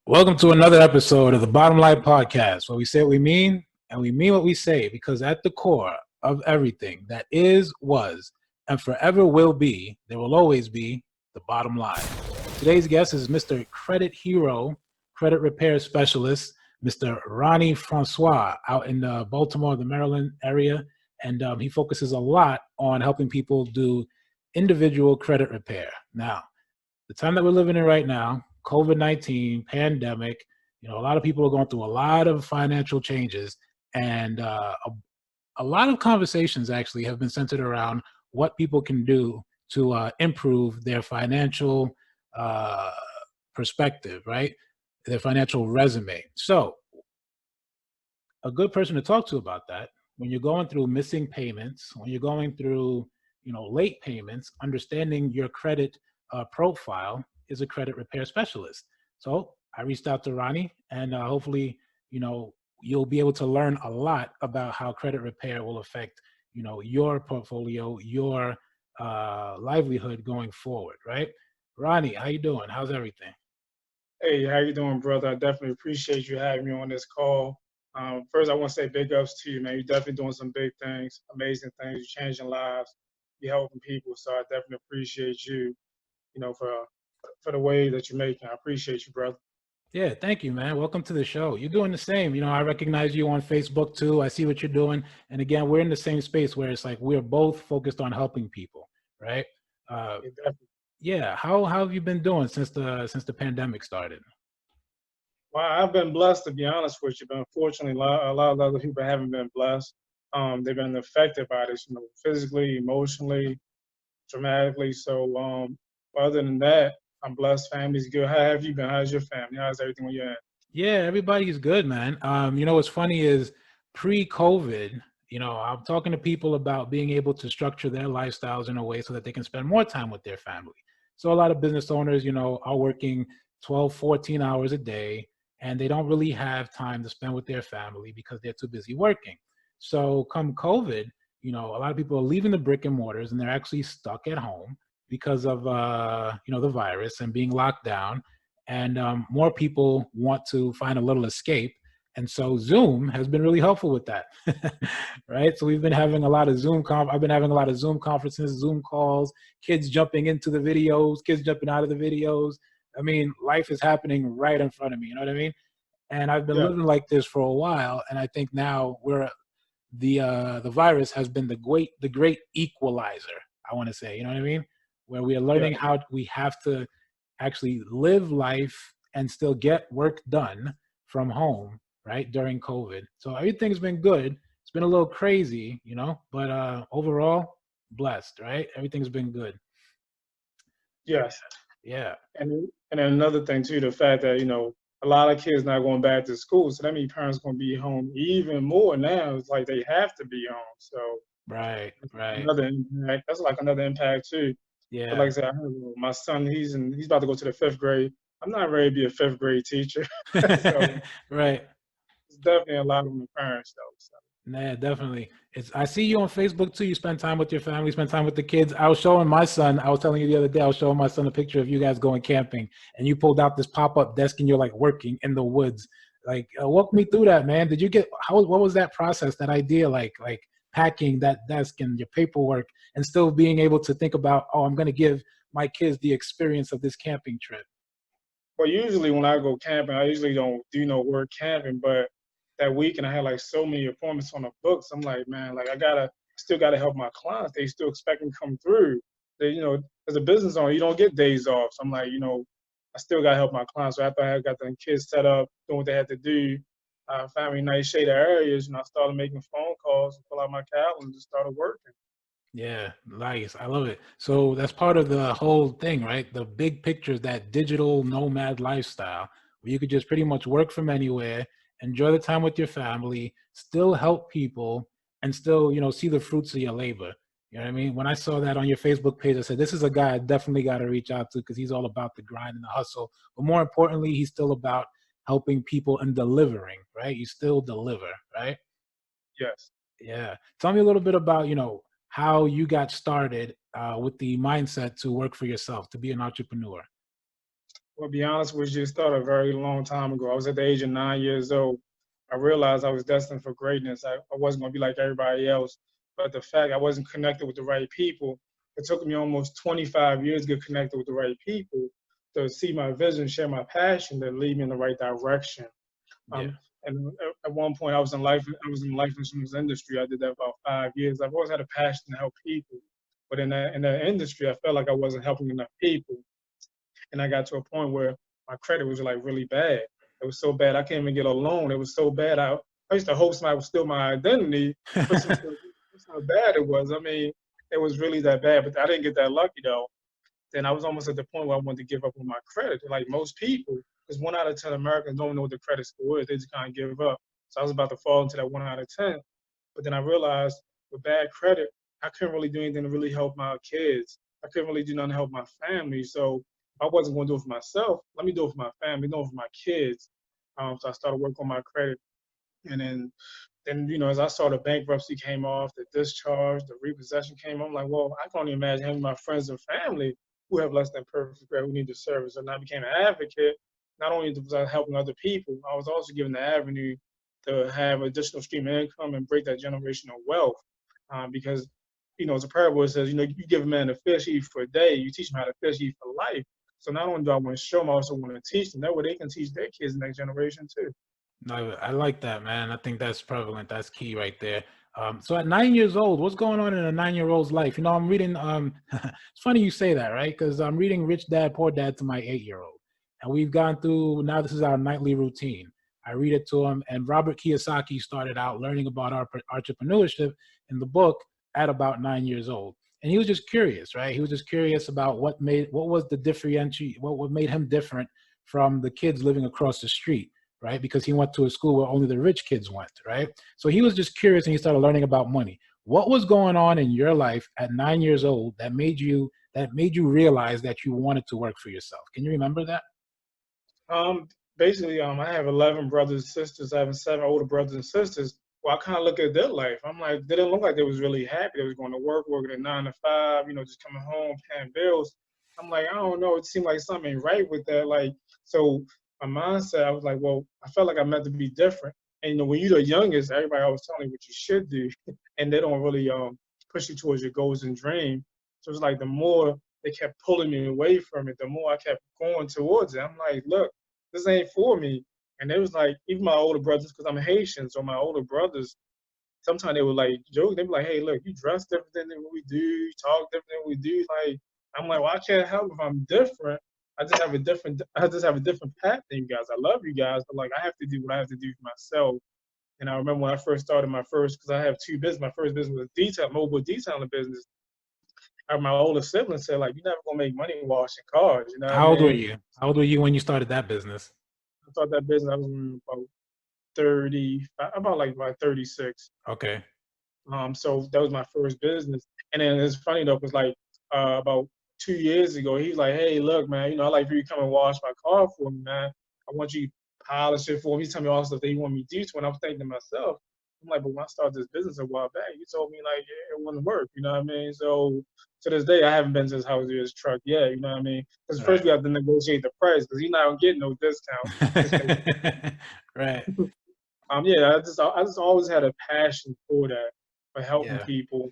Welcome to another episode of the Bottom Line Podcast, where we say what we mean and we mean what we say, because at the core of everything that is, was, and forever will be, there will always be the bottom line. Today's guest is Mr. Credit Hero, credit repair specialist, Mr. Rony Francois, out in the Baltimore, the Maryland area. And he focuses a lot on helping people do individual credit repair. Now, the time that we're living in right now, COVID-19, pandemic, a lot of people are going through a lot of financial changes, and a lot of conversations actually have been centered around what people can do to improve their financial uh, perspective, right? Their financial resume. So, a good person to talk to about that when you're going through missing payments, when you're going through, late payments, understanding your credit profile is a credit repair specialist. So I reached out to Rony, and hopefully, you'll be able to learn a lot about how credit repair will affect, your portfolio, your livelihood going forward, right? Rony, how you doing? How's everything? Hey, how you doing, brother? I definitely appreciate you having me on this call. First, I want to say big ups to you, man. You're definitely doing some big things, amazing things. You're changing lives. You're helping people. So I definitely appreciate you, for the way that you're making. I appreciate you, brother. Yeah, thank you, man. Welcome to the show. You're doing the same. I recognize you on Facebook too. I see what you're doing. And again, we're in the same space where it's like we're both focused on helping people, right? Uh, You definitely. yeah. How have you been doing since the pandemic started? Well, I've been blessed to be honest with you, but unfortunately, a lot of other people haven't been blessed. They've been affected by this, physically, emotionally, dramatically. So, other than that, I'm blessed. Family's good. How have you been? How's your family? How's everything on your end? Yeah, everybody's good, man. What's funny is pre-COVID, I'm talking to people about being able to structure their lifestyles in a way so that they can spend more time with their family. So a lot of business owners, are working 12, 14 hours a day, and they don't really have time to spend with their family because they're too busy working. So come COVID, a lot of people are leaving the brick and mortars and they're actually stuck at home because of the virus and being locked down, and more people want to find a little escape. And so Zoom has been really helpful with that, right? So we've been having a lot of I've been having a lot of Zoom conferences, Zoom calls, kids jumping into the videos, kids jumping out of the videos. I mean, life is happening right in front of me. You know what I mean? And I've been Yeah, living like this for a while, and I think now the virus has been the great equalizer. I want to say, you know what I mean? Where we are yeah, learning how we have to actually live life and still get work done from home, right, during COVID. So everything's been good. It's been a little crazy, but overall, blessed, right? Everything's been good. yes. Yeah. And then another thing too, the fact that a lot of kids not going back to school, so that means parents gonna be home even more now. It's like they have to be home. So Right. that's Right. another impact. That's like another impact too. But like Yeah. I said, I have my son. He's about to go to the fifth grade. I'm not ready to be a fifth grade teacher, so Right. it's definitely a lot on the parents though. So. Yeah, definitely. I see you on Facebook too. You spend time with your family, spend time with the kids. I was showing my son, I was telling you the other day, I was showing my son a picture of you guys going camping, and you pulled out this pop-up desk and you're like working in the woods. Like, walk me through that, man. Did you get what was that process, that idea, like packing that desk and your paperwork and still being able to think about, oh, I'm going to give my kids the experience of this camping trip? Well, usually when I go camping, I usually don't do no work camping, but that weekend I had like so many appointments on the books. I'm like, man, like still gotta help my clients. They still expect me to come through. They, as a business owner, you don't get days off. So I'm like, I still gotta help my clients. So after I got the kids set up, doing what they had to do, found me nice shaded areas, I started making phone calls, pull out my calendar, and just started working. Yeah, nice. I love it. So that's part of the whole thing, right? The big picture is that digital nomad lifestyle where you could just pretty much work from anywhere, enjoy the time with your family, still help people, and still, see the fruits of your labor. You know what I mean? When I saw that on your Facebook page, I said, this is a guy I definitely got to reach out to because he's all about the grind and the hustle. But more importantly, he's still about helping people and delivering, right? You still deliver, right? Yes. Yeah. Tell me a little bit about, how you got started with the mindset to work for yourself, to be an entrepreneur. Well, to be honest with you, it started a very long time ago. I was at the age of 9 years old. I realized I was destined for greatness. I wasn't going to be like everybody else. But the fact I wasn't connected with the right people, it took me almost 25 years to get connected with the right people to see my vision, share my passion, to lead me in the right direction. Yeah. And at one point, I was in the life insurance industry. I did that about 5 years. I've always had a passion to help people, but in that industry, I felt like I wasn't helping enough people. And I got to a point where my credit was like really bad. It was so bad I can't even get a loan. It was so bad I used to hope somebody would steal my identity, push them to that's how bad it was. I mean, it was really that bad, but I didn't get that lucky though. Then I was almost at the point where I wanted to give up on my credit. Like most people, because 1 out of 10 Americans don't know what the credit score is. They just kind of give up. So I was about to fall into that 1 out of 10. But then I realized with bad credit, I couldn't really do anything to really help my kids. I couldn't really do nothing to help my family. So I wasn't going to do it for myself. Let me do it for my family, do it for my kids. So I started working on my credit. And then, as I saw the bankruptcy came off, the discharge, the repossession came, I'm like, well, I can't even imagine having my friends and family who have less than perfect credit, who need the service. And I became an advocate. Not only was I helping other people, I was also given the avenue to have additional stream of income and break that generational wealth. Because, it's a parable. It says, you give a man a fish, he eat for a day. You teach him how to fish, he eat for life. So not only do I want to show them, I also want to teach them. That way they can teach their kids the next generation too. No, I like that, man. I think that's prevalent. That's key right there. So at 9 years old, what's going on in a 9-year-old's life? I'm reading, it's funny you say that, right? Because I'm reading Rich Dad, Poor Dad to my 8-year-old. And we've gone through, now this is our nightly routine. I read it to him. And Robert Kiyosaki started out learning about our entrepreneurship in the book at about 9 years old. And he was just curious, right? He was just curious about what was the differentiate, what made him different from the kids living across the street, right? Because he went to a school where only the rich kids went, right? So he was just curious and he started learning about money. What was going on in your life at 9 years old that made you realize that you wanted to work for yourself? Can you remember that? Basically, I have 11 brothers and sisters. I have 7 older brothers and sisters. Well, I kind of look at their life. I'm like, they didn't look like they was really happy. They was going to work, working at 9 to 5, just coming home, paying bills. I'm like, I don't know. It seemed like something ain't right with that. Like, so my mindset, I was like, well, I felt like I meant to be different. And when you're the youngest, everybody always telling you what you should do, and they don't really push you towards your goals and dreams. So it's like the more they kept pulling me away from it, the more I kept going towards it. I'm like, look, this ain't for me. And it was like, even my older brothers, because I'm Haitian, so my older brothers, sometimes they would like joke. They'd be like, hey, look, you dress different than what we do, you talk different than we do. Like, I'm like, well, I can't help if I'm different. I just have a different path than you guys. I love you guys, but like, I have to do what I have to do for myself. And I remember when I first started because I have 2 businesses. My first business was mobile detailing business. My older sibling said, like, you're never gonna make money washing cars. You know what I How old were mean? you? How old were you when you started that business? I thought that business I was in about 30, about 36. Okay. So that was my first business. And then it's funny though, because like about 2 years ago, he was like, hey, look, man, I like for you to come and wash my car for me, man. I want you to polish it for me. He's telling me all the stuff that he want me to do. So when I was thinking to myself, I'm like, but when I started this business a while back, you told me like yeah, it wouldn't work. You know what I mean? So to this day, I haven't been to his house or his truck yet. You know what I mean? Because first Right. we have to negotiate the price because he's not gonna get no discount. Right. Yeah, I just always had a passion for that, for helping Yeah. people.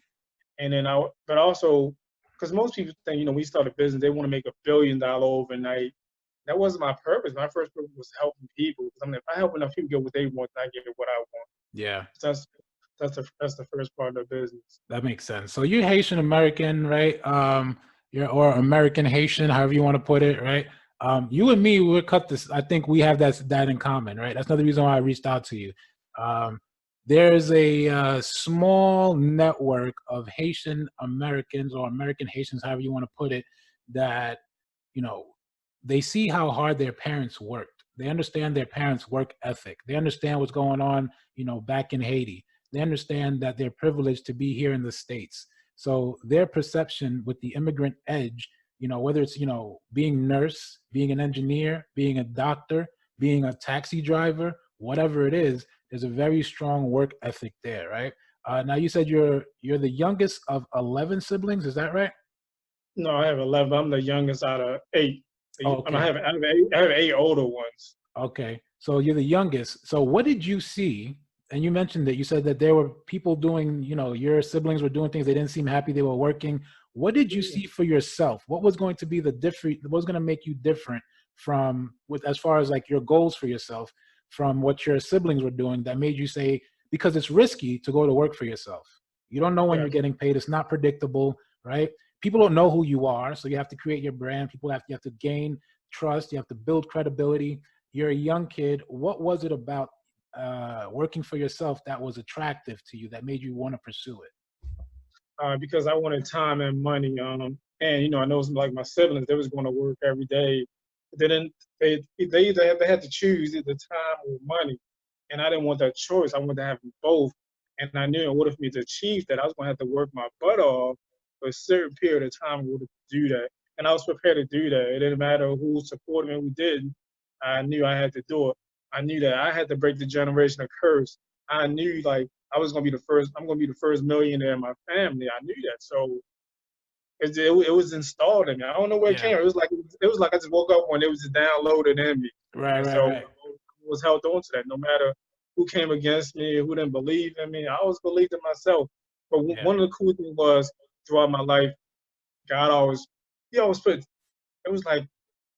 And then but also, because most people think, we start a business, they want to make $1 billion overnight. That wasn't my purpose. My first purpose was helping people. Because I mean, if I help enough people get what they want, I get what I want. Yeah. So that's the first part of the business. That makes sense. So you're Haitian American, right? Or American Haitian, however you want to put it, right? You and me, we're cut this. I think we have that in common, right? That's another reason why I reached out to you. Um, there's a small network of Haitian Americans or American Haitians, however you want to put it, that you know they see how hard their parents worked. They understand their parents' work ethic. They understand what's going on, back in Haiti. They understand that they're privileged to be here in the States. So their perception with the immigrant edge, whether it's, being nurse, being an engineer, being a doctor, being a taxi driver, whatever it is, there's a very strong work ethic there, right? Now you said you're the youngest of 11 siblings. Is that right? No, I have 11. I'm the youngest out of 8. So Oh, I mean, okay. I have eight older ones. Okay. So you're the youngest. So what did you see? And you mentioned that you said that there were people doing, your siblings were doing things. They didn't seem happy. They were working. What did you Yeah. see for yourself? What was going to be the different, what was going to make you different from with as far as like your goals for yourself from what your siblings were doing that made you say, because it's risky to go to work for yourself. You don't know when you're Yes. getting paid. It's not predictable, right? People don't know who you are. So you have to create your brand. You have to gain trust. You have to build credibility. You're a young kid. What was it about working for yourself that was attractive to you that made you want to pursue it? Because I wanted time and money. And I know some, like my siblings, they was going to work every day. They didn't. They had to choose either time or money, and I didn't want that choice. I wanted to have both, and I knew in order for me to achieve that, I was going to have to work my butt off for a certain period of time in order to do that. And I was prepared to do that. It didn't matter who supported me, who didn't. I knew I had to do it. I knew that I had to break the generational curse. I knew like I was gonna be the first. I'm gonna be the first millionaire in my family. I knew that, so it was installed in me. I don't know where it Yeah. came. It was like I just woke up when it was just downloaded in me, Right, and right, so right. I was held on to that. No matter who came against me, who didn't believe in me, I always believed in myself. But Yeah. one of the cool things was throughout my life, God always He always put. It was like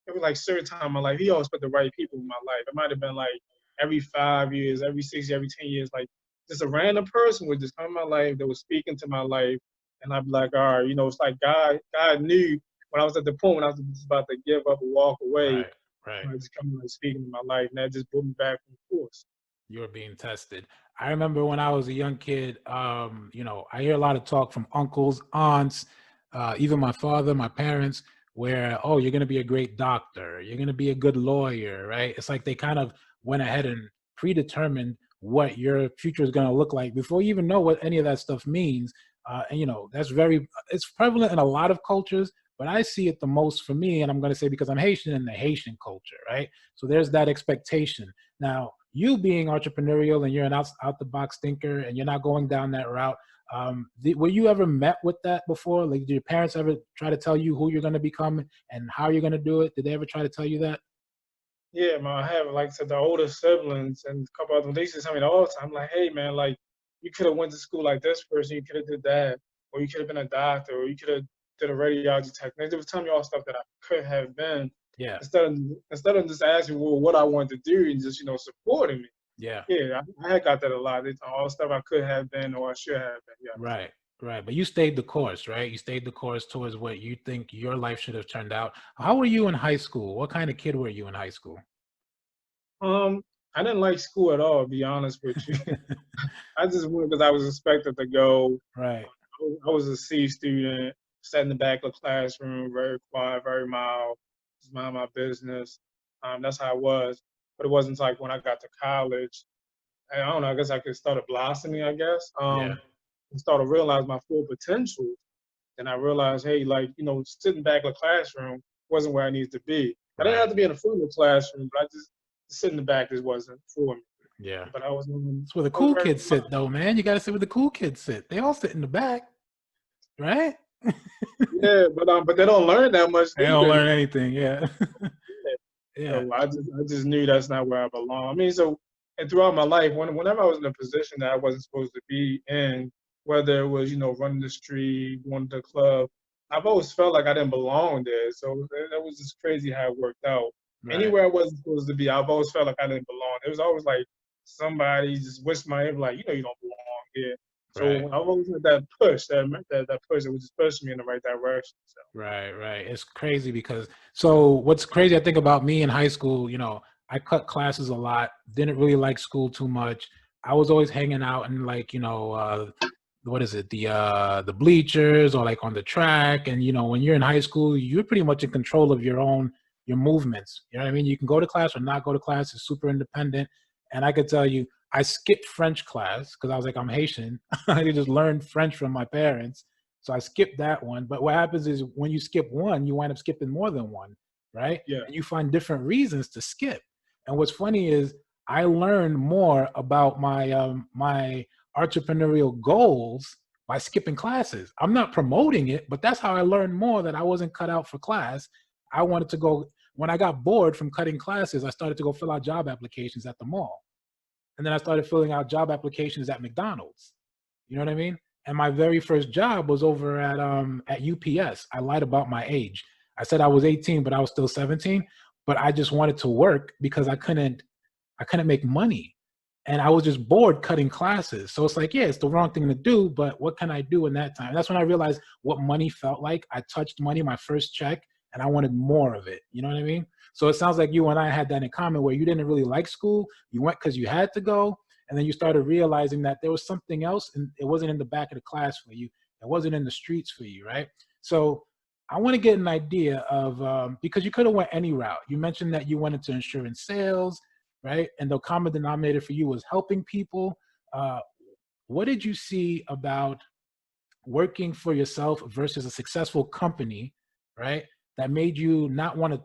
it was like certain time in my life, He always put the right people in my life. It might have been like every 5 years, every 6 years, every 10 years, like just a random person would just come in my life that was speaking to my life, and I'd be like, all right, it's like God knew when I was at the point when I was just about to give up and walk away, Right, right. I just come like speaking to my life, and that just put me back from course. You're being tested. I remember when I was a young kid, I hear a lot of talk from uncles, aunts, even my father, my parents, where, oh, you're going to be a great doctor. You're going to be a good lawyer, right? It's like they kind of went ahead and predetermined what your future is going to look like before you even know what any of that stuff means. It's prevalent in a lot of cultures, but I see it the most for me. And I'm going to say because I'm Haitian in the Haitian culture, right? So there's that expectation. Now, you being entrepreneurial and you're an out the box thinker and you're not going down that route, were you ever met with that before? Like, did your parents ever try to tell you who you're going to become and how you're going to do it? Did they ever try to tell you that? Yeah, man, I have like I said, the older siblings and a couple of them. They used to tell me all the time, like, hey, man, like you could have went to school like this person, you could have did that, or you could have been a doctor, or you could have did a radiology technician. They would tell me all stuff that I could have been, Yeah, instead of just asking well what I wanted to do and just supporting me. yeah, Yeah, I had got that a lot. It's all stuff I could have been or I should have been. Yeah. right, right. But you stayed the course, right? You stayed the course towards what you think your life should have turned out. How were you in high school? What kind of kid were you in high school? I didn't like school at all, to be honest with you. I just went because I was expected to go. Right, I was a C student, sat in the back of the classroom, very quiet, very mild, just mind my business. That's how I was. But it wasn't like when I got to college, I don't know, I guess I could started blossoming, I guess, yeah, and started to realize my full potential. And I realized, hey, like, sitting back in the classroom wasn't where I needed to be. I didn't have right, to be in the front of the classroom, but I just sitting in the back just wasn't for me. yeah. But I was, It's where the I was cool very kids sit, though, man. You got to sit where the cool kids sit. They all sit in the back, right? yeah, but they don't learn that much They don't neither. learn anything. Yeah. Yeah. So I just knew that's not where I belong. I mean, so and throughout my life, whenever I was in a position that I wasn't supposed to be in, whether it was running the street, going to the club, I've always felt like I didn't belong there. So that was just crazy how it worked out. Right. Anywhere I wasn't supposed to be, I've always felt like I didn't belong. It was always like somebody just whispered my ear, like, you don't belong here. Right. So I've always had that push, that push that was just pushing me in the right direction. So Right. Right. It's crazy because so what's crazy, I think about me in high school, I cut classes a lot, didn't really like school too much. I was always hanging out in like, what is it, the bleachers or like on the track. And when you're in high school, you're pretty much in control of your movements. You know what I mean? You can go to class or not go to class. It's super independent. And I could tell you, I skipped French class because I was like, I'm Haitian. I just learned French from my parents. So I skipped that one. But what happens is when you skip one, you wind up skipping more than one, right? yeah, And you find different reasons to skip. And what's funny is I learned more about my entrepreneurial goals by skipping classes. I'm not promoting it, but that's how I learned more that I wasn't cut out for class. I wanted to go when I got bored from cutting classes, I started to go fill out job applications at the mall. And then I started filling out job applications at McDonald's. You know what I mean? And my very first job was over at UPS. I lied about my age. I said I was 18, but I was still 17. But I just wanted to work because I couldn't make money. And I was just bored cutting classes. So it's like, yeah, it's the wrong thing to do, but what can I do in that time? And that's when I realized what money felt like. I touched money, my first check, and I wanted more of it. You know what I mean? So it sounds like you and I had that in common where you didn't really like school. You went because you had to go. And then you started realizing that there was something else and it wasn't in the back of the class for you. It wasn't in the streets for you, right? So I want to get an idea of, because you could have went any route. You mentioned that you went into insurance sales, right? And the common denominator for you was helping people. Uh, what did you see about working for yourself versus a successful company, right? That made you not want to,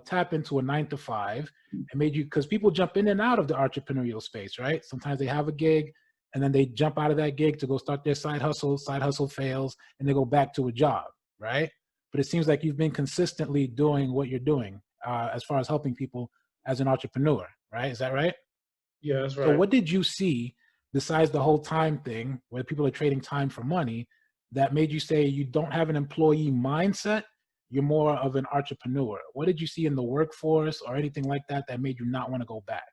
tap into a 9 to 5 and made you, because people jump in and out of the entrepreneurial space, right? Sometimes they have a gig and then they jump out of that gig to go start their side hustle fails, and they go back to a job, right? But it seems like you've been consistently doing what you're doing as far as helping people as an entrepreneur, right? Is that right? Yeah, that's So right. what did you see besides the whole time thing where people are trading time for money that made you say you don't have an employee mindset, you're more of an entrepreneur? What did you see in the workforce or anything like that that made you not want to go back?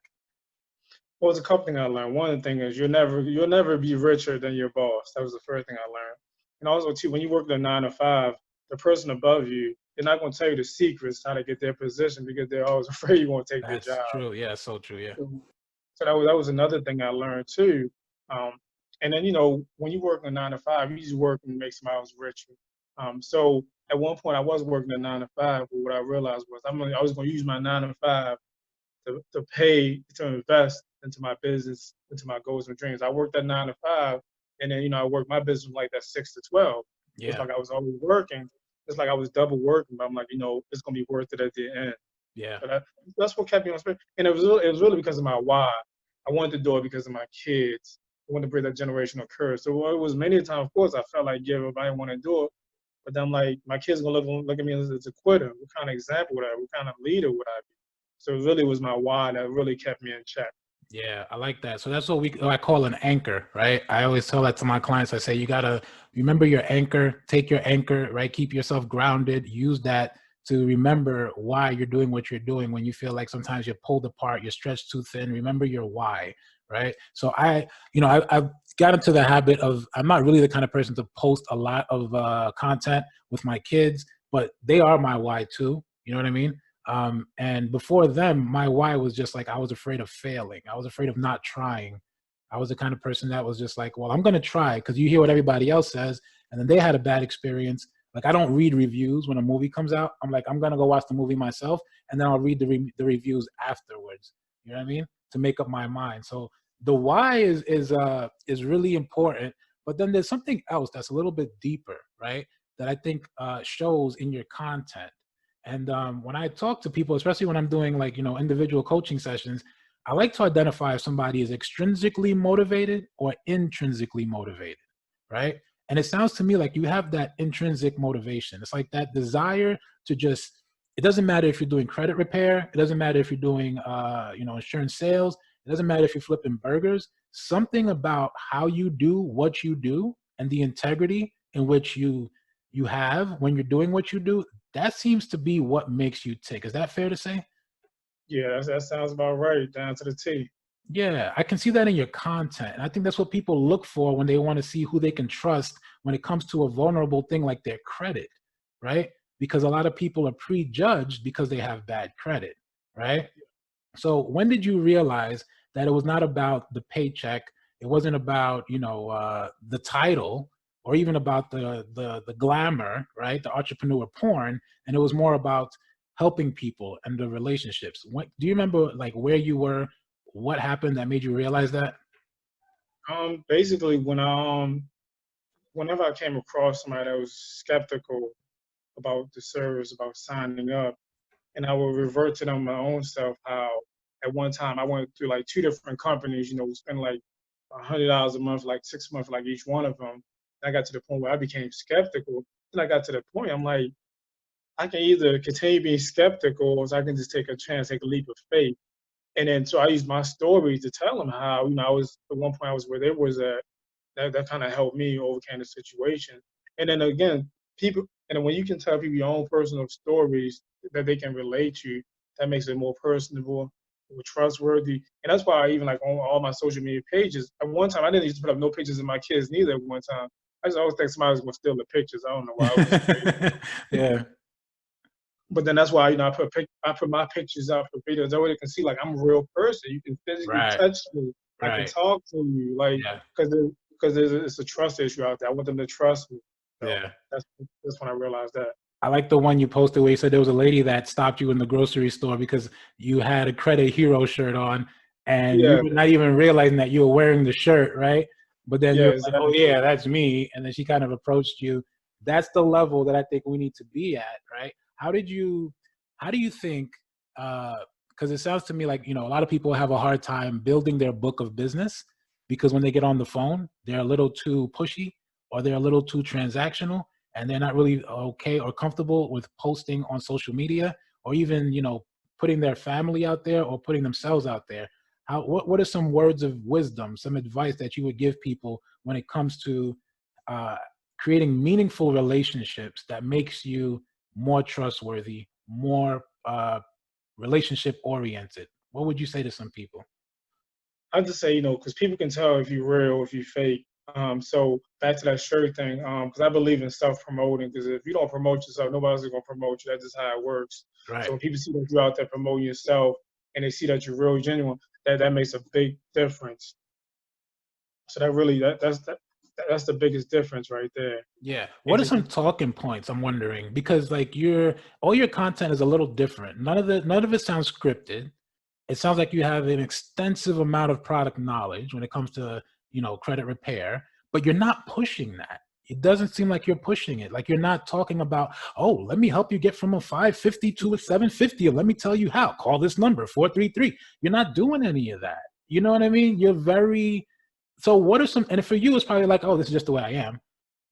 Well, there's a couple things I learned. One of the things is you'll never be richer than your boss. That was the first thing I learned. And also too, when you work the 9 to 5, the person above you, they're not going to tell you the secrets how to get their position because they're always afraid you won't take their That's job. true. Yeah, so true. Yeah. So that was another thing I learned too. Um, and then when you work a 9 to 5, you just work and make somebody else richer. So at one point I was working a 9 to 5, but what I realized was I was going to use my 9 to 5 to pay to invest into my business, into my goals and dreams. I worked that 9 to 5, and then I worked my business from like that 6 to 12. It's Yeah. like I was always working. It's like I was double working, but I'm like, it's gonna be worth it at the end. Yeah. So that's what kept me on spirit. And it was really because of my why. I wanted to do it because of my kids. I wanted to break that generational curse. So it was many times, of course, I felt like giving up. I didn't want to do it. But then I'm like, my kids gonna look at me as a quitter. What kind of example would I? What kind of leader would I be? So it really was my why that really kept me in check. Yeah, I like that. So that's what I call an anchor, right? I always tell that to my clients. I say, you got to remember your anchor, take your anchor, right? Keep yourself grounded. Use that to remember why you're doing what you're doing when you feel like sometimes you're pulled apart, you're stretched too thin. Remember your why, right? So I've got into the habit of, I'm not really the kind of person to post a lot of content with my kids, but they are my why too. You know what I mean? And before them, my why was just like, I was afraid of failing. I was afraid of not trying. I was the kind of person that was just like, well, I'm going to try, because you hear what everybody else says. And then they had a bad experience. Like, I don't read reviews when a movie comes out. I'm like, I'm going to go watch the movie myself, and then I'll read the reviews afterwards. You know what I mean? To make up my mind. So the why is really important. But then there's something else that's a little bit deeper, right? That I think shows in your content. And when I talk to people, especially when I'm doing like, individual coaching sessions, I like to identify if somebody is extrinsically motivated or intrinsically motivated, right? And it sounds to me like you have that intrinsic motivation. It's like that desire to just, it doesn't matter if you're doing credit repair. It doesn't matter if you're doing, insurance sales. It doesn't matter if you're flipping burgers. Something about how you do what you do and the integrity in which you have when you're doing what you do, that seems to be what makes you tick. Is that fair to say? Yeah, that sounds about right, down to the T. Yeah, I can see that in your content. And I think that's what people look for when they want to see who they can trust when it comes to a vulnerable thing like their credit, right? Because a lot of people are prejudged because they have bad credit, right? So when did you realize that it was not about the paycheck? It wasn't about, the title, or even about the glamour, right? The entrepreneur porn, and it was more about helping people and the relationships. Do you remember like where you were, what happened that made you realize that? Basically, whenever I came across somebody that was skeptical about the service, about signing up, and I would revert to them my own self. How at one time I went through like 2 different companies, spend like $100 a month, like 6 months, like each one of them. And I got to the point where I became skeptical. Then I got to the point I'm like, I can either continue being skeptical, or I can just take a chance, take a leap of faith. And then so I used my story to tell them how, I was at one point I was where they was at. That kind of helped me overcome the situation. And then again, people, and when you can tell people your own personal stories that they can relate to, that makes it more personable, more trustworthy. And that's why I even like on all my social media pages. At one time, I didn't used to put up no pictures of my kids neither. At one time, I just always think somebody was gonna steal the pictures. I don't know why. I was just crazy. Yeah. But then that's why I put my pictures up for videos. That way they can see like I'm a real person. You can physically Right. touch me. I can Right. talk to you. Like Yeah. because it's a trust issue out there. I want them to trust me. So Yeah. that's when I realized that. I like the one you posted where you said there was a lady that stopped you in the grocery store because you had a Credit Hero shirt on, and you Yeah, were not even realizing that you were wearing the shirt, right? But then yeah, you're like, "Oh exactly. yeah, that's me," and then she kind of approached you. That's the level that I think we need to be at, right? How do you think? Because it sounds to me like a lot of people have a hard time building their book of business because when they get on the phone, they're a little too pushy or they're a little too transactional and they're not really okay or comfortable with posting on social media or even putting their family out there or putting themselves out there. What are some words of wisdom, some advice that you would give people when it comes to uh, creating meaningful relationships that makes you more trustworthy, more relationship oriented? What would you say to some people? I just say, because people can tell if you're real, if you're fake. So back to that shirt thing, because I believe in self-promoting. Because if you don't promote yourself, nobody else is gonna promote you. That's just how it works. So Right. when people see that you're out there promoting yourself and they see that you're real, genuine, that makes a big difference. So that really that's the biggest difference right there. Yeah. And What are just some talking points? I'm wondering because like all your content is a little different. None of it sounds scripted. It sounds like you have an extensive amount of product knowledge when it comes to credit repair, but you're not pushing that. It doesn't seem like you're pushing it. Like you're not talking about, oh, let me help you get from a 550 to a 750. Let me tell you how. Call this number 433. You're not doing any of that. You know what I mean? You're very. So what are some? And for you, it's probably like, oh, this is just the way I am.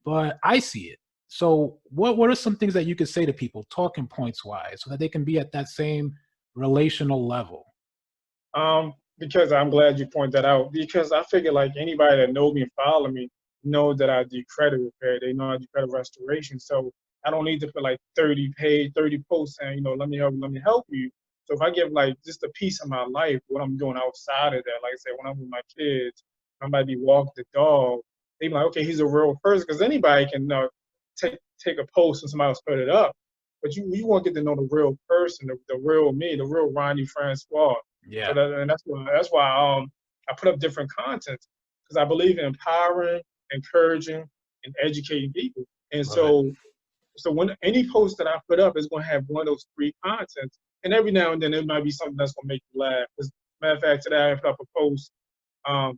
But I see it. So what are some things that you could say to people, talking points wise, so that they can be at that same relational level? because I'm glad you point that out. Because I figure like anybody that know me and follow me know that I do credit repair. They know I do credit restoration. So I don't need to put like 30 posts saying, let me help you. So if I give like just a piece of my life, what I'm doing outside of that, like I said, when I'm with my kids, I might be walking the dog. They be like, okay, he's a real person because anybody can take a post and somebody else put it up. But you want to get to know the real person, the real me, the real Rony Francois. So Yeah, that's why I put up different content because I believe in empowering, encouraging, and educating people. And love it. so when any post that I put up is going to have one of those three contents, and every now and then it might be something that's going to make you laugh. As a matter of fact, today I put up a post um,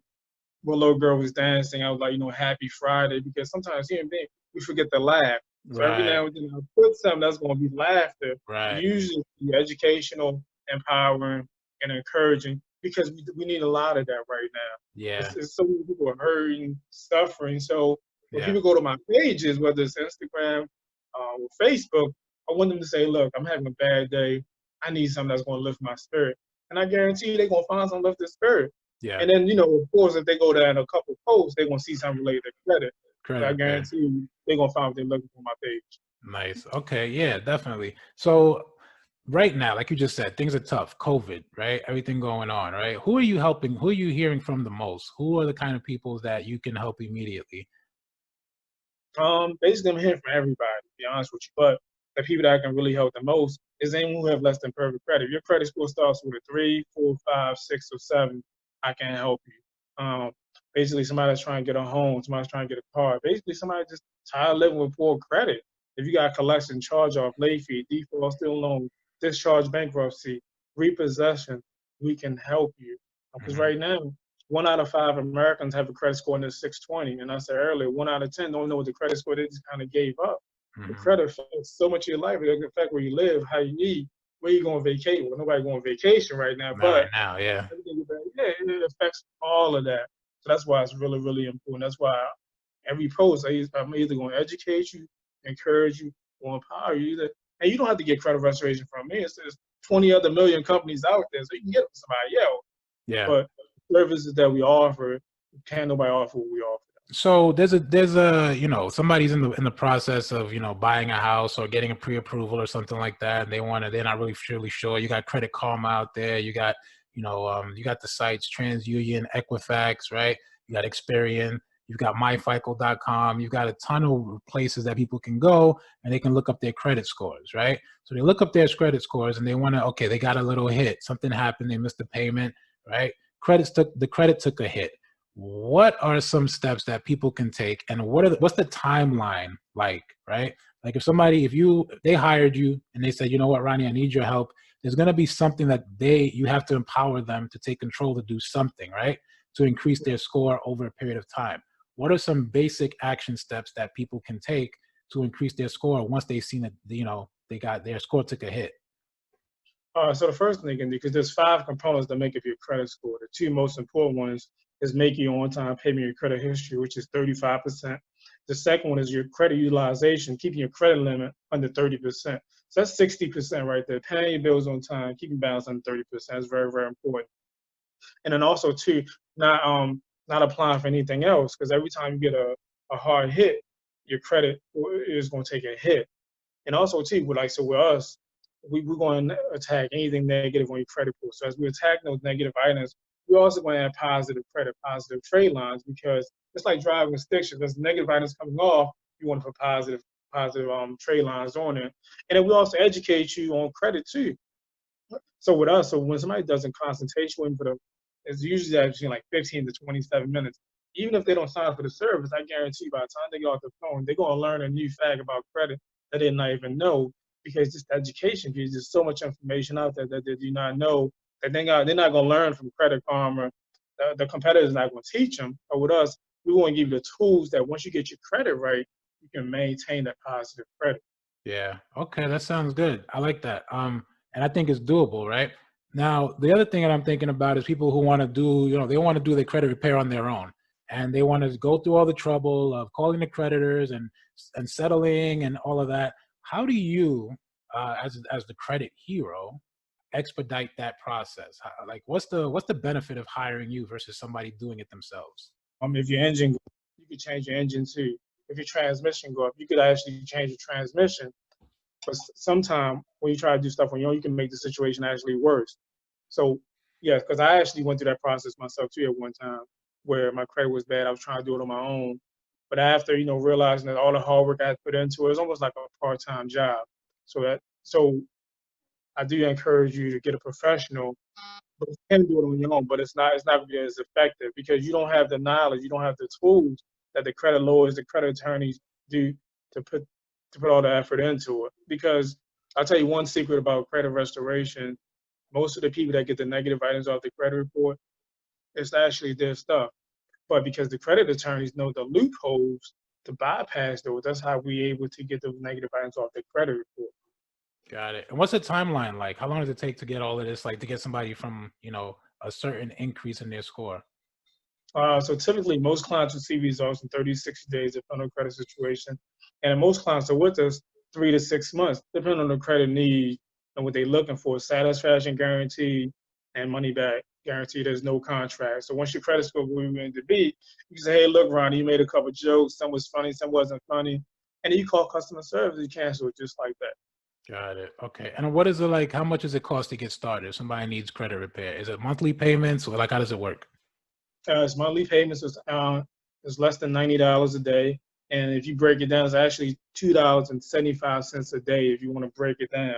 where a little girl was dancing. I was like, Happy Friday, because sometimes human beings we forget to laugh. So every Right, now and then I put something that's going to be laughter, and right. usually be educational, empowering, and encouraging, because we need a lot of that right now. Yeah, It's so many people are hurting, suffering. So when yeah, people go to my pages, whether it's Instagram or Facebook, I want them to say, look, I'm having a bad day. I need something that's going to lift my spirit. And I guarantee you they're going to find something to lift their spirit. yeah. And then, of course, if they go there in a couple posts, they're going to see something related to credit. So Credit I repair. guarantee you they're going to find what they're looking for on my page. Nice. Okay, yeah, definitely. So right now, like you just said, things are tough. COVID, right? Everything going on, right? Who are you helping? Who are you hearing from the most? Who are the kind of people that you can help immediately? Basically, I'm hearing from everybody, to be honest with you. But the people that I can really help the most is anyone who have less than perfect credit. If your credit score starts with a 3, 4, 5, 6, or 7, I can help you. Basically, somebody that's trying to get a home, somebody's trying to get a car. Basically, somebody just tired of living with poor credit. If you got collection, charge off, late fee, default, student loan, discharge, bankruptcy, repossession, we can help you. Because Hmm. right now, 1 out of 5 Americans have a credit score in the 620. And I said earlier, 1 out of 10 don't know what the credit score, they just kind of gave up. The Hmm. credit affects so much of your life. It doesn't affect where you live, how you eat, where you going on vacation. Well, nobody going on vacation right now, Not right but now, yeah. everything it affects all of that. So that's why it's really, really important. That's why every post, I'm either going to educate you, encourage you, or empower you. And you don't have to get credit restoration from me. It's 20 other million companies out there, so you can get it from somebody else. Yeah. But services that we offer, can't nobody offer what we offer. So there's a somebody's in the process of buying a house or getting a pre-approval or something like that, and they're not really sure. You got Credit Karma out there. You got you got the sites TransUnion, Equifax, right? You got Experian. You've got myfico.com. You've got a ton of places that people can go and they can look up their credit scores, right? So they look up their credit scores and they want to, okay, they got a little hit. Something happened. They missed a payment, right? The credit took a hit. What are some steps that people can take, and what's the timeline like, right? Like if they hired you and they said, you know what, Rony, I need your help. There's going to be something that you have to empower them to take control to do something, right? To increase their score over a period of time. What are some basic action steps that people can take to increase their score once they've seen that, they got their score took a hit? So the first thing they can do, because there's 5 components that make up your credit score. The 2 most important ones is making your on-time payment, your credit history, which is 35%. The second one is your credit utilization, keeping your credit limit under 30%. So that's 60% right there. Paying your bills on time, keeping balance under 30% is very, very important. And then also too, not applying for anything else, because every time you get a hard hit, your credit is going to take a hit. And also too, with us, we're going to attack anything negative on your credit report. So as we attack those negative items, we're also going to add positive credit, positive trade lines, because it's like driving a stick shift. There's negative items coming off, you want to put positive trade lines on it. And then we also educate you on credit too. So with us, so when somebody does a consultation with them, it's usually between like 15 to 27 minutes. Even if they don't sign up for the service, I guarantee you by the time they get off the phone, they're going to learn a new fact about credit that they did not even know, because just education, because there's so much information out there that they do not know, that they're not going to learn from Credit Karma. The competitors are not going to teach them. But with us, we want to give you the tools that once you get your credit right, you can maintain that positive credit. Yeah. Okay. That sounds good. I like that. And I think it's doable, right? Now, the other thing that I'm thinking about is people who want to do, they want to do their credit repair on their own, and they want to go through all the trouble of calling the creditors and settling and all of that. How do you, as the credit hero, expedite that process? Like, what's the benefit of hiring you versus somebody doing it themselves? If your engine, you could change your engine too. If your transmission go up, you could actually change the transmission. But sometimes when you try to do stuff on your own, you can make the situation actually worse. So, yeah, because I actually went through that process myself too at one time, where my credit was bad. I was trying to do it on my own. But after, realizing that all the hard work I had put into it was almost like a part-time job. So I do encourage you to get a professional, but you can do it on your own, but it's not going to be as effective, because you don't have the knowledge, you don't have the tools that the credit lawyers, the credit attorneys do to put all the effort into it. Because I'll tell you one secret about credit restoration: most of the people that get the negative items off the credit report, it's actually their stuff. But because the credit attorneys know the loopholes to bypass those, that's how we're able to get those negative items off the credit report. Got it. And what's the timeline like? How long does it take to get all of this, like to get somebody from, a certain increase in their score? So typically, most clients will see results in 30 to 60 days, depending on credit situation. And most clients are with us 3 to 6 months, depending on the credit need and what they're looking for. Satisfaction guarantee and money back guarantee. There's no contract. So once your credit score where you want to be, you can say, hey, look, Ronnie, you made a couple jokes. Some was funny, some wasn't funny. And then you call customer service, you cancel it just like that. Got it. Okay. And what is it like? How much does it cost to get started if somebody needs credit repair? Is it monthly payments, or like how does it work? It's monthly payments is less than $90 a day. And if you break it down, it's actually $2.75 a day if you want to break it down,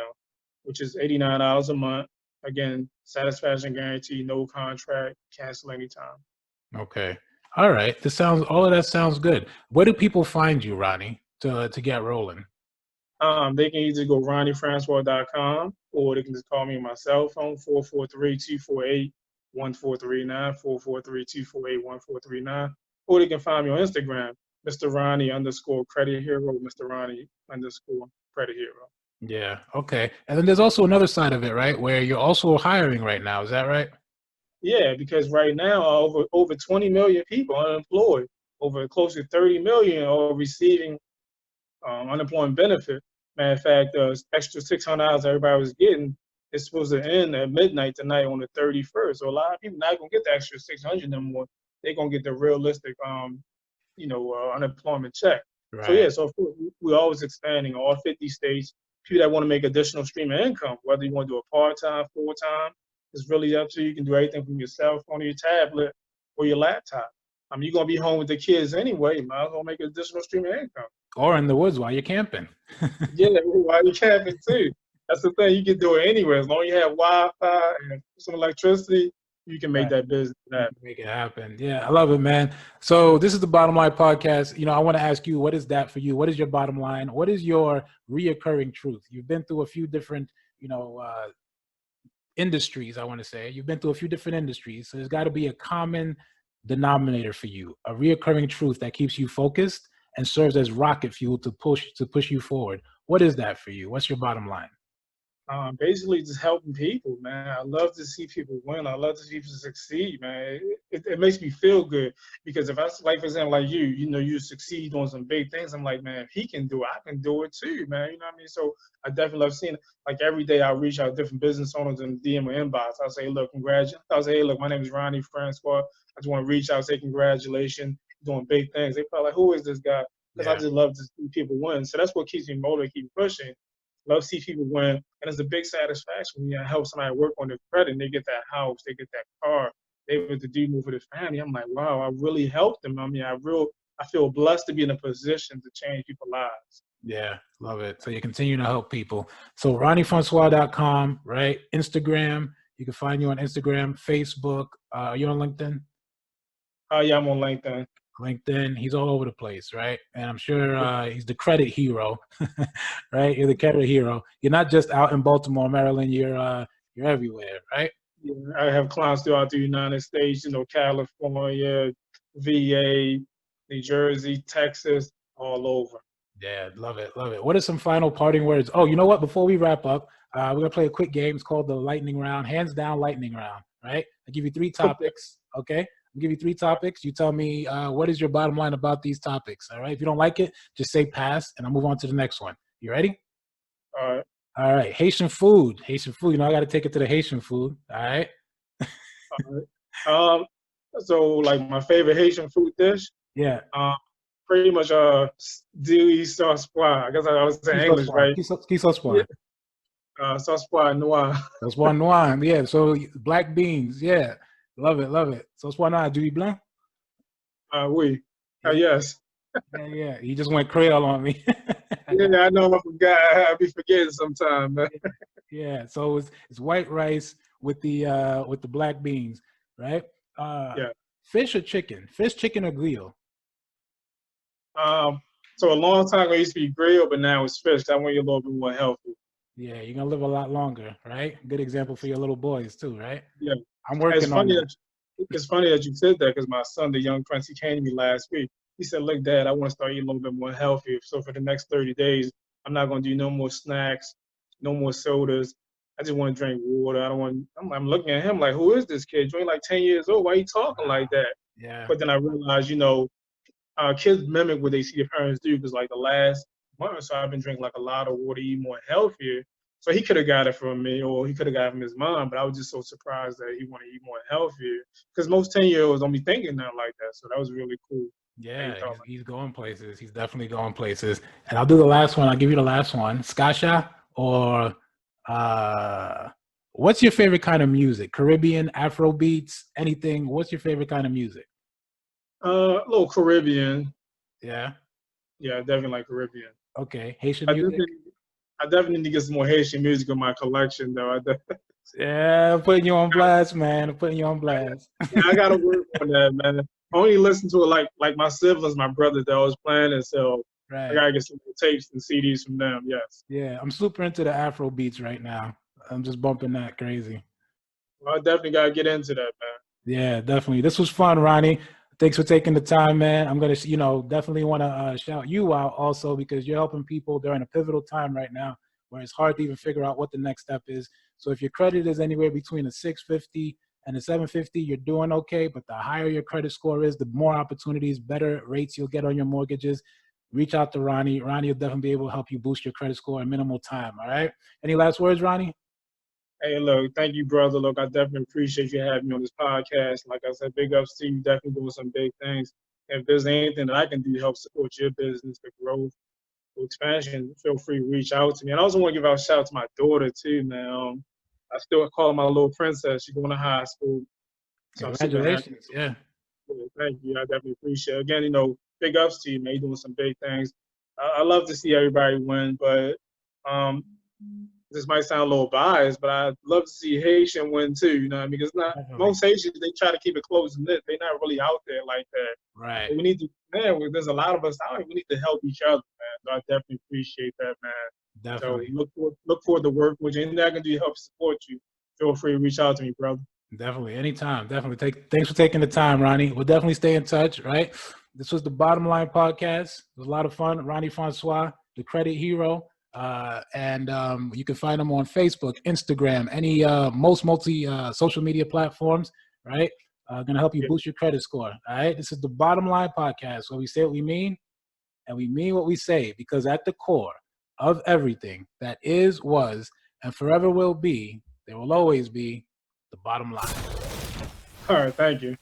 which is $89 a month. Again, satisfaction guarantee, no contract, cancel anytime. Okay. All right. All of that sounds good. Where do people find you, Rony, to get rolling? They can either go RonyFrancois.com, or they can just call me on my cell phone, 443-248-1439, 443-248-1439. Or they can find me on Instagram, Mr. Rony _credit hero, Mr. Rony _credit hero. Yeah. Okay. And then there's also another side of it, right? Where you're also hiring right now. Is that right? Yeah, because right now over 20 million people are unemployed. Over close to 30 million are receiving unemployment benefit. Matter of fact, extra $600 everybody was getting is supposed to end at midnight tonight on the 31st. So a lot of people not gonna get the extra 600 no more. They're gonna get the realistic, unemployment check. So Right. yeah, so of course, we're always expanding all 50 states. People that want to make additional stream of income, whether you want to do a part-time, full-time, it's really up to you. You can do everything from your cell phone or your tablet or your laptop. You're gonna be home with the kids anyway. You might as well make an additional stream of income. Or in the woods while you're camping. Yeah, while you camping too. That's the thing. You can do it anywhere as long as you have Wi-Fi and some electricity. You can make Right. that business You happen. can make it happen. Yeah, I love it, man. So this is the Bottom Line Podcast. You know, I want to ask you, what is that for you? What is your bottom line? What is your reoccurring truth? You've been through a few different, industries, I want to say. You've been through a few different industries. So there's got to be a common denominator for you, a reoccurring truth that keeps you focused and serves as rocket fuel to push you forward. What is that for you? What's your bottom line? Basically just helping people, man. I love to see people win. I love to see people succeed, man. It makes me feel good because if I, like, for example, like you succeed on some big things, I'm like, man, if he can do it, I can do it too, man. You know what I mean? So I definitely love seeing it. Like every day I reach out to different business owners in DM or inbox. I'll say, look, congratulations. I'll say, hey, look, my name is Rony Francois. I just want to reach out, say congratulations, doing big things. They probably like, who is this guy? Because I Yeah. just love to see people win. So that's what keeps me motivated, keep pushing. Love to see people win, and it's a big satisfaction when you help somebody work on their credit and they get that house, they get that car, they able to do more for their family. I'm like, wow, I really helped them. I mean, I feel blessed to be in a position to change people's lives. Yeah, love it. So you continue to help people. So RonyFrancois.com, right? Instagram, you can find you on Instagram, Facebook. Are you on LinkedIn? Yeah, I'm on LinkedIn. LinkedIn, he's all over the place, right? And I'm sure he's the credit hero, right? You're the credit hero. You're not just out in Baltimore, Maryland. You're everywhere, right? Yeah, I have clients throughout the United States, California, VA, New Jersey, Texas, all over. Yeah, love it, love it. What are some final parting words? Oh, you know what? Before we wrap up, we're gonna play a quick game. It's called the lightning round, hands down lightning round, right? I give you three Okay. topics, okay? I'll give you three topics. You tell me what is your bottom line about these topics, all right? If you don't like it, just say pass, and I'll move on to the next one. You ready? All right. All right, Haitian food. Haitian food. You know, I got to take it to the Haitian food. All right. All right. So like my favorite Haitian food dish, Yeah. um, pretty much Dewey sauce pois. I guess I was saying Quiso English, swan. right? Quiso Yeah. swan. Sauce pois noir. Sauce pois noir. Yeah. So black beans. Yeah. Love it. Love it. Sauce pois noir. Du blanc. Oui. Yeah. Yes. Yeah. Yeah. He just went Creole on me. Yeah, I know. I forgot. I be forgetting sometimes. Yeah. So it's white rice with the black beans, right? Uh, Yeah. fish or chicken? Fish, chicken, or grill? So a long time ago, it used to be grilled, but now it's fish. I want you a little bit more healthy. Yeah, you're gonna live a lot longer, right? Good example for your little boys too, right? Yeah. I'm It's working on funny that. that it's funny that you said that because my son, the young prince, he came to me last week. He said, "Look, Dad, I want to start eating a little bit more healthy. So for the next 30 days, I'm not going to do no more snacks, no more sodas. I just want to drink water. I don't want." I'm looking at him like, "Who is this kid? You're only like 10 years old. Why are you talking Wow. like that?" Yeah. But then I realized, kids mimic what they see their parents do because like the last month or so, I've been drinking like a lot of water, eating more healthier. So he could have got it from me, or he could have got it from his mom. But I was just so surprised that he wanted to eat more healthier because most 10-year-olds don't be thinking nothing like that. So that was really cool. That he Yeah, thought he's going places. He's definitely going places. And I'll do the last one. I'll give you the last one. Skasha or uh what's your favorite kind of music? Caribbean, Afro beats, anything. What's your favorite kind of music? a little Caribbean. Yeah. Yeah, definitely like Caribbean. Okay. Haitian I music? definitely, I definitely need to get some more Haitian music in my collection, though. Yeah, I'm putting you on blast, man. I'm putting you on blast. I gotta work on that, man. I only listen to it like my siblings, my brothers that always playing it, so I Right. gotta get some tapes and CDs from them. Yes, Yeah, I'm super into the Afro beats right now. I'm just bumping that crazy. well, I definitely gotta get into that, man. Yeah, definitely. This was fun, Rony. Thanks for taking the time, man. I'm gonna, definitely want to shout you out also because you're helping people during a pivotal time right now where it's hard to even figure out what the next step is. So if your credit is anywhere between a 650 and a 750, you're doing okay. But the higher your credit score is, the more opportunities, better rates you'll get on your mortgages. reach out to Rony. Rony will definitely be able to help you boost your credit score in minimal time. All right. Any last words, Rony? Hey, look, thank you, brother. Look, I definitely appreciate you having me on this podcast. Like I said, big ups to you. Definitely doing some big things. If there's anything that I can do to help support your business, the growth, the expansion, feel free to reach out to me. And I also want to give out a shout out to my daughter too, man. I still call her my little princess. She's going to high school, so I'm super happy. Congratulations. Yeah. Thank you. I definitely appreciate it. Again, big ups to you, man. You're doing some big things. I love to see everybody win, but this might sound a little biased, but I'd love to see Haitian win too. You know what I mean? Because most Haitians, they try to keep it close knit. They're not really out there like that. Right. But we need to, man. There's a lot of us out here. We need to help each other, man. So I definitely appreciate that, man. Definitely. So look forward to work with you. Anything I can do to help support you, feel free to reach out to me, brother. Definitely. Anytime. Definitely. Thanks for taking the time, Rony. We'll definitely stay in touch, right? This was the Bottom Line Podcast. It was a lot of fun. Rony Francois, the credit hero. And you can find him on Facebook, Instagram, any multi social media platforms, right? Going to help you boost your credit score. All right. This is the Bottom Line Podcast, where we say what we mean and we mean what we say, because at the core of everything that is, was, and forever will be, there will always be the bottom line. All right. Thank you.